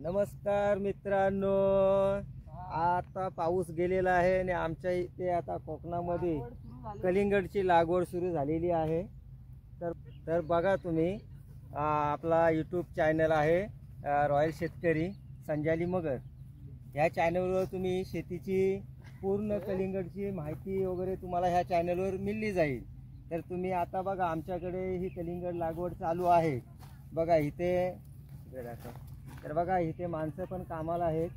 नमस्कार मित्रांनो, आता पाऊस गेलेला आहे आणि आमच्या इथे आता कोकणामध्ये कलिंगडची लागवड सुरू झालेली आहे। तर बघा तुम्ही, आपला यूट्यूब चॅनल आहे रॉयल शेतकरी संजाली मगर। ह्या चॅनलवर तुम्ही शेतीची पूर्ण कलिंगडची माहिती वगैरे तुम्हाला ह्या चॅनलवर मिळली जाईल। तर तुम्ही आता बघा, आमच्याकडे ही कलिंगड लागवड चालू आहे। बघा इथे, तर बघा इथे माणसं पण कामाला आहेत।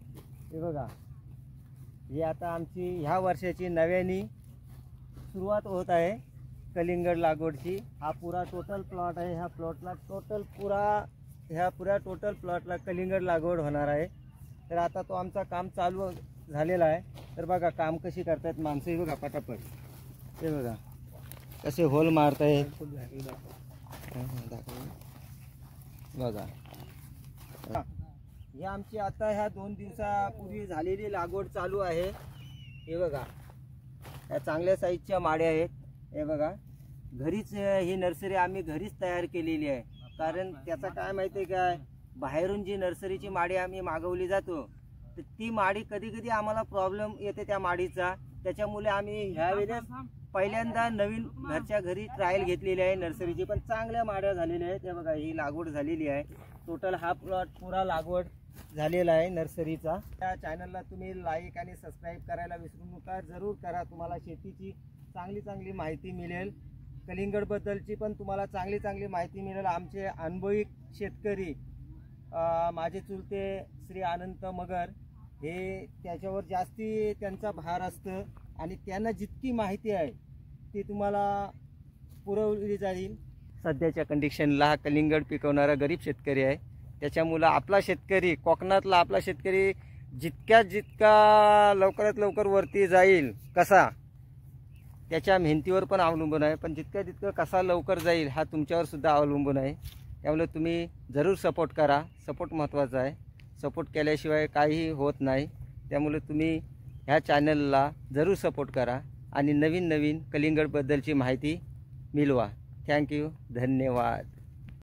हे बघा, ही आता आमची ह्या वर्षाची नव्याने सुरुवात होत आहे कलिंगड लागवडची। हा पुरा टोटल प्लॉट आहे। ह्या टोटल प्लॉटला कलिंगड लागवड होणार आहे। तर आता तो आमचा काम चालू झालेला आहे। तर बघा काम कशी करतात माणसं, हे बघा पटापट, हे बघा कसे होल मारत आहेत बघा। ही आमची आता ह्या 2 दिवसापूर्वी झालेली लागवड चालू आहे। हे बघा, या चांगल्या साईजच्या माड्या आहेत। हे बघा, घरीच ही नर्सरी आम्ही घरीच तयार केलेली आहे। कारण त्याचा काय माहिती आहे काय, बाहेरून जी नर्सरीची माडी आम्ही मागवली जातो, तर ती माडी कधी कधी आम्हाला प्रॉब्लेम येते त्या माडीचा। त्याच्यामुळे आम्ही ह्या वेळेस पहिल्यांदा नवीन घरच्या घरी ट्रायल घेतलेली आहे नर्सरीची, पण चांगल्या माड्या झालेल्या आहेत। हे बघा, ही लागवड झालेली आहे। टोटल हा प्लॉट पुरा लागवड झालेला आहे नर्सरीचा। त्या चॅनलला तुम्ही लाईक आणि सबस्क्राईब करायला विसरू नका, जरूर करा। तुम्हाला शेतीची चांगली माहिती मिळेल, कलिंगड बद्दलची पण तुम्हाला चांगली माहिती मिळेल। आमचे अनुभवी शेतकरी, माझे चुलते श्री अनंत मगर, हे त्याच्यावर जास्ती त्यांचा भार असतं आणि त्यांना जितकी माहिती आहे ती तुम्हाला पुरवली जाईल। सध्याच्या कंडिशनला हा कलिंगड पिकवणारा गरीब शेतकरी आहे। त्याच्यामुळे आपला शेतकरी, कोकणातला आपला शेतकरी जितका लवकरात लवकर वरती जाईल कसा, त्याच्या मेहनतीवर पण अवलंबून आहे। पण जितका कसा लवकर जाईल हा तुमच्यावर सुद्धा अवलंबून आहे। त्यामुळे तुम्ही जरूर सपोर्ट करा, सपोर्ट महत्त्वाचा आहे। सपोर्ट केल्याशिवाय काही होत नाही। त्यामुळे तुम्ही ह्या चॅनलला जरूर सपोर्ट करा आणि नवीन कलिंगडबद्दलची माहिती मिळवा। थँक्यू, धन्यवाद।